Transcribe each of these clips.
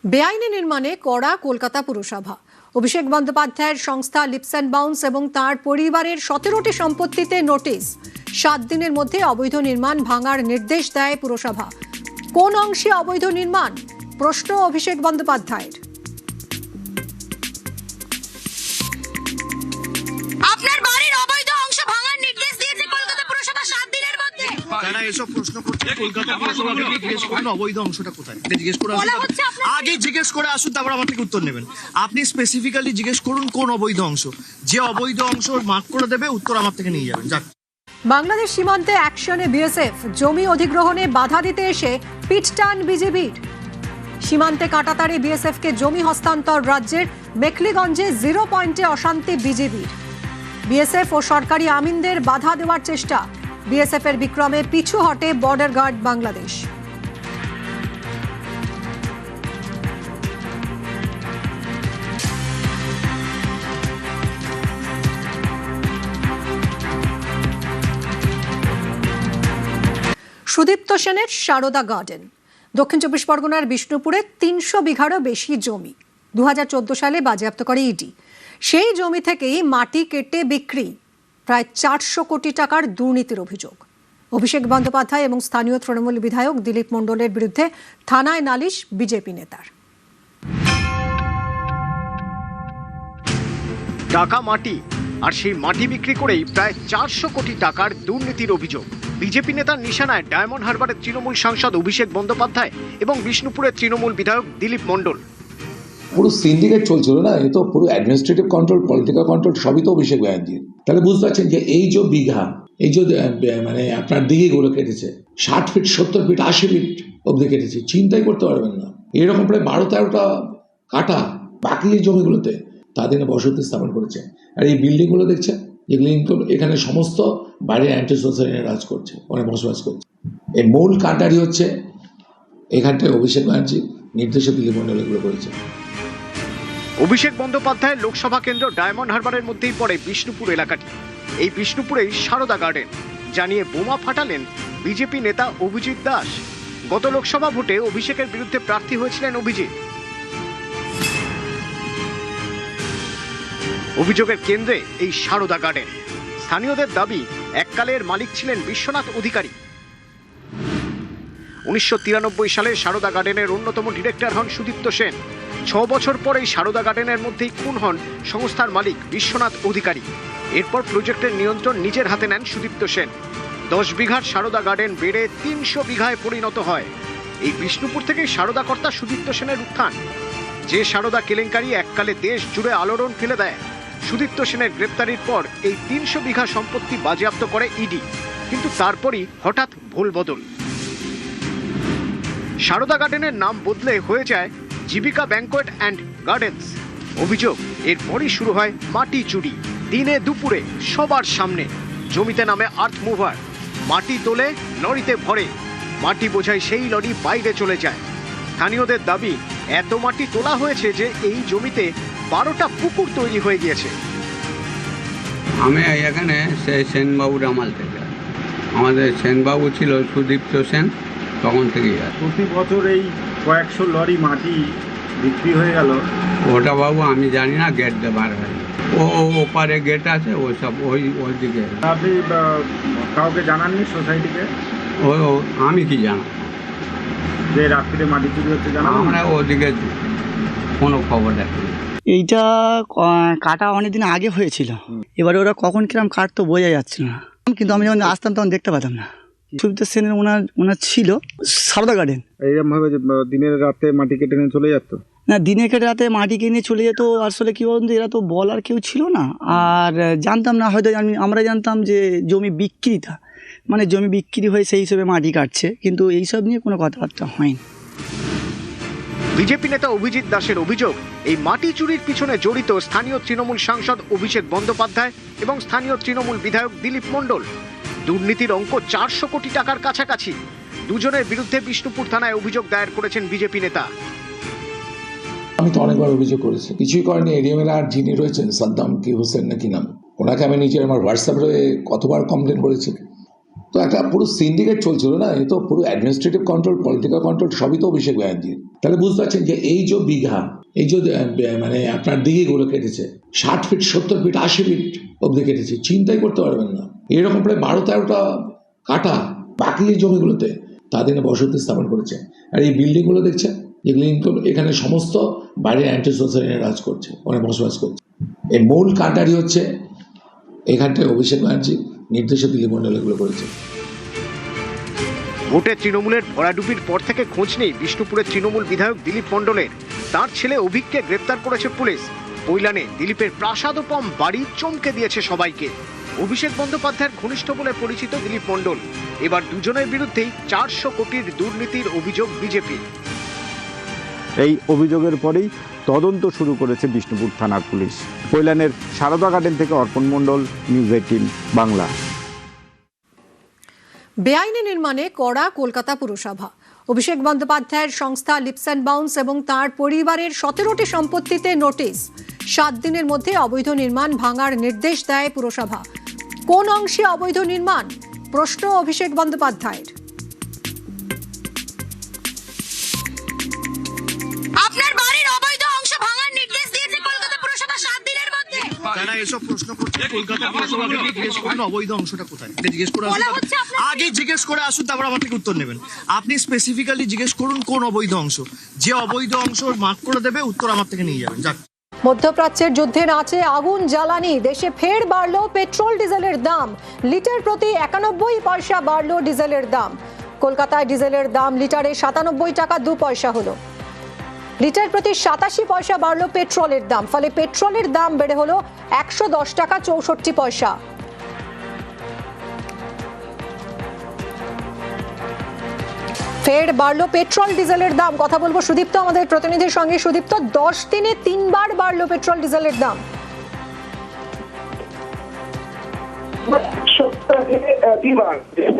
বেআইনি নির্মাণে কড়া কলকাতা পুরসভা। অভিষেক বন্দ্যোপাধ্যায়ের সংস্থা লিপস অ্যান্ড বাউন্স এবং তাঁর পরিবারের 17টি সম্পত্তিতে নোটিশ। 7 দিনের মধ্যে অবৈধ নির্মাণ ভাঙার নির্দেশ দেয় পুরসভা। কোন অংশে অবৈধ নির্মাণ, প্রশ্ন অভিষেক বন্দ্যোপাধ্যায়ের। আপনার বাড়ির অবৈধ অংশ ভাঙার নির্দেশ দিয়েছে কলকাতা পুরসভা 7 দিনের মধ্যে। যারা এসব প্রশ্ন করছে কলকাতা পুরসভাকে জিজ্ঞেস করুন অবৈধ অংশটা কোথায়, জিজ্ঞেস করে আসুন। আগে জিজ্ঞেস করে আসুন, তারপর আমার থেকে উত্তর নেবেন। আপনি স্পেসিফিক্যালি জিজ্ঞেস করুন কোন অবৈধ অংশ, যে অবৈধ অংশ মার্ক করে দেবে উত্তর আমার থেকে নিয়ে যাবেন। যাক, বাংলাদেশ সীমান্তে অ্যাকশনে বিএসএফ। জমি অধিগ্রহণে বাধা দিতে এসে পিঠটান বিজেপির। সীমান্তে কাঁটাতারে বিএসএফকে জমি হস্তান্তর রাজ্যের। মেখলিগঞ্জে 0 পয়েন্টে অশান্তি বিজেপির। বিএসএফ ও সরকারি আমিনদের বাধা দেওয়ার চেষ্টা। বিএসএফ এর বিক্রমে পিছু হটে বর্ডার গার্ড বাংলাদেশ। সুদীপ্ত সেনের সারদা গার্ডেন। দক্ষিণ চব্বিশ পরগনার বিষ্ণুপুরে 300 বিঘারও বেশি জমি 2014 সালে বাজেয়াপ্ত করে ইডি। সেই জমি থেকেই মাটি কেটে বিক্রি। প্রায় 400 কোটি টাকার দুর্নীতির অভিযোগ। অভিষেক বন্দ্যোপাধ্যায় এবং স্থানীয় তৃণমূল বিধায়ক দিলীপ মণ্ডলের বিরুদ্ধে থানায় নালিশ বিজেপি নেতার। টাকা মাটি, আর সেই মাটি বিক্রি করেই প্রায় 400 কোটি টাকার দুর্নীতির অভিযোগ। বিজেপি নেতার নিশানায় ডায়মন্ড হারবারের তৃণমূল সাংসদ অভিষেক বন্দ্যোপাধ্যায় এবং বিষ্ণুপুরের তৃণমূল বিধায়ক দিলীপ মণ্ডল। পুরো সিন্ডিকেট চলছিল না, এ তো পুরো অ্যাডমিনিস্ট্রেটিভ কন্ট্রোল, পলিটিক্যাল কন্ট্রোল সবই তো অভিষেক ব্যানার্জির। তাহলে বুঝতে পারছেন যে এই যে বিঘা, এই যে মানে আপনার দিঘিগুলো কেটেছে 60 ফিট 70 ফিট 80 ফিট অব্দি কেটেছে, চিন্তাই করতে পারবেন না। এরকম প্রায় 12-13টা কাটা বাকি এই জমিগুলোতে তাদের বসতি স্থাপন করেছে। আর এই বিল্ডিংগুলো দেখছেন, যেগুলো এখানে সমস্ত বাইরের অ্যান্টি সোসাইটি রাজ করছে, মানে বসবাস করছে। এই মূল কাণ্ডারি হচ্ছে এখানটায় অভিষেক ব্যানার্জি নির্দেশে দিলীপ মণ্ডল এগুলো করেছে। অভিষেক বন্দ্যোপাধ্যায়ের লোকসভা কেন্দ্র ডায়মন্ড হারবারের মধ্যেই পড়ে বিষ্ণুপুর এলাকাটি। এই বিষ্ণুপুরেই সারদা গার্ডেন জানিয়ে বোমা ফাটালেন বিজেপি নেতা অভিজিৎ দাস। গত লোকসভা ভোটে অভিষেকের বিরুদ্ধে প্রার্থী হয়েছিলেন অভিজিৎ। অভিযোগের কেন্দ্রে এই সারদা গার্ডেন। স্থানীয়দের দাবি, এককালের মালিক ছিলেন বিশ্বনাথ অধিকারী। 1993 সালে সারদা গার্ডেনের অন্যতম ডিরেক্টর হন সুদীপ্ত সেন। 6 বছর পর এই সারদা গার্ডেনের মধ্যেই খুন হন সংস্থার মালিক বিশ্বনাথ অধিকারী। এরপর প্রজেক্টের নিয়ন্ত্রণ নিজের হাতে নেন সুদীপ্ত সেন। 10 বিঘার সারদা গার্ডেন বেড়ে 300 বিঘায় পরিণত হয়। এই বিষ্ণুপুর থেকেই সারদা কর্তা সুদীপ্ত সেনের উত্থান। যে সারদা কেলেঙ্কারি এককালে দেশ জুড়ে আলোড়ন ফেলে দেয়, সুদীপ্ত সেনের গ্রেপ্তারির পর এই 300 বিঘা সম্পত্তি বাজেয়াপ্ত করে ইডি। কিন্তু তারপরই হঠাৎ ভুল বদল। সারদা গার্ডেনের নাম বদলে হয়ে যায় জীবিকা ব্যাংকোয়েট অ্যান্ড গার্ডেন্স। অভিযোগ, এরপরই শুরু হয় মাটি চুরি। দিনে দুপুরে সবার সামনে জমিতে নামে আর্থ মুভার, মাটি তোলে, লরিতে ভরে। মাটি বোঝাই সেই লরি বাইরে চলে যায়। স্থানীয়দের দাবি, এত মাটি তোলা হয়েছে যে এই জমিতে 12টা পুকুর তৈরি হয়ে গিয়েছে। আমি এখানে সেনবাবুর আমল থেকে, আমাদের সেনবাবু ছিল সুদীপ্ত সেন, তখন থেকেই আর প্রতি বছর এই কয়েকশো লরি মাটি বিক্রি হয়ে গেল। ওটা বাবু আমি জানি না, গেট দেবার হয় ওপারে গেট আছে, ও সব ওই দিকে। আপনি কাউকে জানাননি সোসাইটিকে? আমি কি জানো যে রাত্রিরে মাটি চুরি হচ্ছে জানা? আমরা ওদিকে কোনো খবর দেখি। এইটা কাটা অনেকদিন আগে হয়েছিল, এবারে ওরা কখন কিরম কাটতো বোঝা যাচ্ছিল না, কিন্তু আমি যখন আসতাম তখন দেখতে পেতাম না। সুদীপ্ত সেনের ওনার ছিল সারদা গার্ডেন। এইরকম ভাবে দিনের রাতে মাটি কেটে নিয়ে চলে যেত না, দিনে কেটে রাতে মাটি কিনে চলে যেত। আসলে কী বলুন তো, এরা তো বলার কেউ ছিল না, আর জানতাম না, হয়তো আমরা জানতাম যে জমি বিক্রিটা, মানে জমি বিক্রি হয়ে সেই হিসেবে মাটি কাটছে, কিন্তু এইসব নিয়ে কোনো কথাবার্তা হয়নি। বিজেপি নেতা অভিজিৎ দাসের অভিযোগ, এই মাটি চুরির পিছনে জড়িত স্থানীয় তৃণমূল সাংসদ অভিষেক বন্দ্যোপাধ্যায় এবং স্থানীয় তৃণমূল বিধায়ক দিলীপ মণ্ডল। দুর্নীতির অঙ্ক 400 কোটি টাকার কাছাকাছি। দুজনের বিরুদ্ধে বিষ্ণুপুর থানায় অভিযোগ দায়ের করেছেন বিজেপি নেতা। আমি তো অনেকবার অভিযোগ করেছি, কিছুই করেনি। এডিএমএল আর যিনি রয়েছেন সাদ্দাম কি হোসেন নাকি নাম, ওনাকে আমি নিজের আমার হোয়াটসঅ্যাপে কতবার কমপ্লেন করেছি। তো একটা পুরো সিন্ডিকেট চলছিল না, এ তো পুরো অ্যাডমিনিস্ট্রেটিভ কন্ট্রোল, পলিটিক্যাল কন্ট্রোল সবই তো অভিষেক ব্যানার্জির। তাহলে বুঝতে পারছেন যে এই যে বিঘা, এই যে মানে আপনার দিঘিগুলো কেটেছে 60 ফিট 70 ফিট 80 ফিট অব্দি কেটেছে, চিন্তাই করতে পারবেন না। এরকম প্রায় 12-13টা কাটা বাকি এই জমিগুলোতে তাদের বসতি স্থাপন করেছে। আর এই বিল্ডিংগুলো দেখছেন, যেগুলো এখানে সমস্ত বাইরের অ্যান্টি সোসাইটি রাজ করছে, ওখানে বসবাস করছে। এই মূল কাণ্ডারি হচ্ছে এখানটায় অভিষেক ব্যানার্জি নির্দেশে দিলীপ মণ্ডল এগুলো করেছে। ভোটে তৃণমূলের ভরাডুবির পর থেকে খোঁজ নেই বিষ্ণুপুরের তৃণমূল বিধায়ক দিলীপ মণ্ডলের। তার ছেলে অভিককে গ্রেপ্তার করেছে পুলিশ। কৈলানে দিলীপের প্রাসাদোপম বাড়ি চমকে দিয়েছে সবাইকে। অভিষেক বন্দ্যোপাধ্যায়ের ঘনিষ্ঠ বলে পরিচিত দিলীপ মণ্ডল। এবার দুজনের বিরুদ্ধেই 400 কোটির দুর্নীতির অভিযোগ বিজেপি। এই অভিযোগের পরেই তদন্ত শুরু করেছে বিষ্ণুপুর থানার পুলিশ। কৈলানের সারদা গার্ডেন থেকে অর্পণ মণ্ডল, নিউজ 18 বাংলা। বেআইনি নির্মাণে কড়া কলকাতা পুরসভা। অভিষেক বন্দ্যোপাধ্যায়ের সংস্থা লিপস অ্যান্ড বাউন্স এবং তার পরিবারের 17টি সম্পত্তিতে নোটিশ। 7 দিনের মধ্যে অবৈধ নির্মাণ ভাঙার নির্দেশ দেয় পুরসভা। কোন অংশে অবৈধ নির্মাণ? প্রশ্ন অভিষেক বন্দ্যোপাধ্যায়ের। আপনার বাড়ির অবৈধ অংশ ভাঙার নির্দেশ দিয়েছে কলকাতা পুরসভা 7 দিনের মধ্যে। যারা এসব প্রশ্ন করছে কলকাতা পুরসভাকে গিয়ে জিজ্ঞেস করুন অবৈধ অংশটা কোথায়। জিজ্ঞেস করে বলা হচ্ছে আপনার আগে জিজ্ঞেস করে আসুন, তারপর আমার থেকে উত্তর নেবেন। আপনি স্পেসিফিক্যালি জিজ্ঞেস করুন কোন অবৈধ অংশ, যে অবৈধ অংশ মার্ক করে দেবে উত্তর আমার থেকে নিয়ে যাবেন। যাক, মধ্যপ্রাচ্যের যুদ্ধের আঁচে আগুন জ্বালানি। দেশে ফের বাড়ল পেট্রোল ডিজেলের দাম। লিটার প্রতি 91 পয়সা বাড়ল ডিজেলের দাম। কলকাতায় ডিজেলের দাম লিটারে 97 টাকা 2 পয়সা হলো। লিটার প্রতি 87 পয়সা বাড়ল পেট্রোলের দাম। ফলে পেট্রোলের দাম বেড়ে হলো 110 টাকা 64 পয়সা। ফের বাড়লো পেট্রোল ডিজেলের দাম। কথা বলবো সুদীপ্ত আমাদের প্রতিনিধির সঙ্গে। সুদীপ্ত, 10 দিনে 3 বার বাড়লো পেট্রোল ডিজেলের দাম।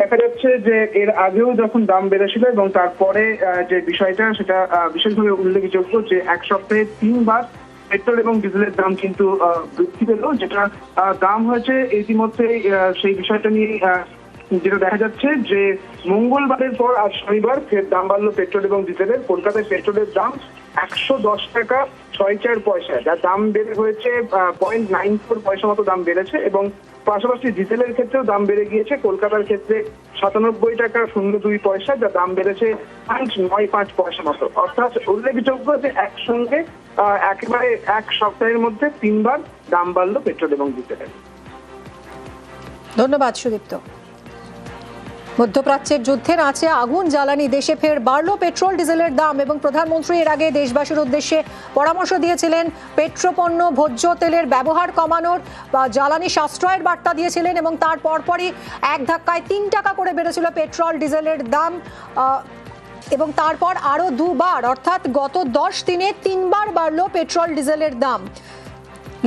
দেখা যাচ্ছে যে এর আগেও যখন দাম বেড়েছিল এবং তারপরে যে বিষয়টা সেটা বিশেষভাবে উল্লেখযোগ্য যে এক সপ্তাহে 3 বার পেট্রোল এবং ডিজেলের দাম কিন্তু বৃদ্ধি পেল। যেটা দাম হয়েছে ইতিমধ্যে সেই বিষয়টা নিয়ে যেটা দেখা যাচ্ছে যে মঙ্গলবারের পর আজ শনিবার ফের দাম বাড়লো পেট্রোল এবং ডিজেলের। কলকাতায় পেট্রোলের দাম 110 টাকা 64 পয়সা, যার দাম বেড়ে হয়েছে 0.94 পয়সা মতো দাম বেড়েছে। এবং পাশাপাশি ডিজেলের ক্ষেত্রেও দাম বেড়ে গিয়েছে। কলকাতার ক্ষেত্রে 97 টাকা 02 পয়সা, যা দাম বেড়েছে 0.95 পয়সা মতো। অর্থাৎ উল্লেখযোগ্য যে একসঙ্গে একেবারে এক সপ্তাহের মধ্যে 3 বার দাম বাড়লো পেট্রোল এবং ডিজেলের। ধন্যবাদ সুদীপ্ত। মধ্যপ্রাচ্যের যুদ্ধের আঁচে আগুন জ্বালানি। দেশে ফের বাড়লো পেট্রোল ডিজেলের দাম এবং প্রধানমন্ত্রী এর আগে দেশবাসীর উদ্দেশ্যে পরামর্শ দিয়েছিলেন পেট্রোপণ্য ভোজ্য তেলের ব্যবহার কমানোর বা জ্বালানি সাশ্রয়ের বার্তা দিয়েছিলেন। এবং তার পরপরই এক ধাক্কায় 3 টাকা করে বেড়েছিল পেট্রোল ডিজেলের দাম। এবং তারপর আরও 2 বার, অর্থাৎ গত 10 দিনে 3 বার বাড়লো পেট্রোল ডিজেলের দাম।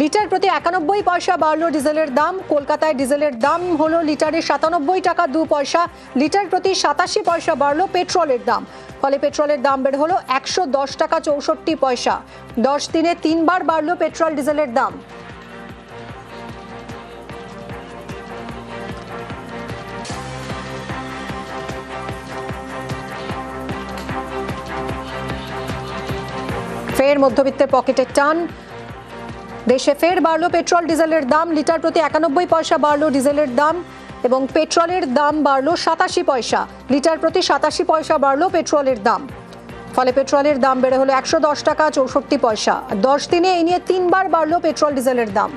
লিটার প্রতি 91 পয়সা বাড়লো ডিজেলের দাম। কলকাতায় ডিজেলের দাম হলো লিটারে 97 টাকা 2 পয়সা। লিটার প্রতি 87 পয়সা বাড়লো পেট্রোলের দাম। ফলে পেট্রোলের দাম বেড়ে হলো 110 টাকা 64 পয়সা। 10 দিনে 3 বার বাড়লো পেট্রোল ডিজেলের দাম। ফের মধ্যবিত্তের পকেটের টান। দেশে ফের বাড়লো পেট্রোল ডিজেলের দাম। লিটার প্রতি 91 পয়সা বাড়লো ডিজেলের দাম এবং পেট্রোলের দাম বাড়লো 87 পয়সা। লিটার প্রতি 87 পয়সা বাড়লো পেট্রোলের দাম। ফলে পেট্রোলের দাম বেড়ে হলো 110 টাকা 64 পয়সা। 10 দিনে এই নিয়ে 3 বার বাড়লো পেট্রোল ডিজেলের দাম।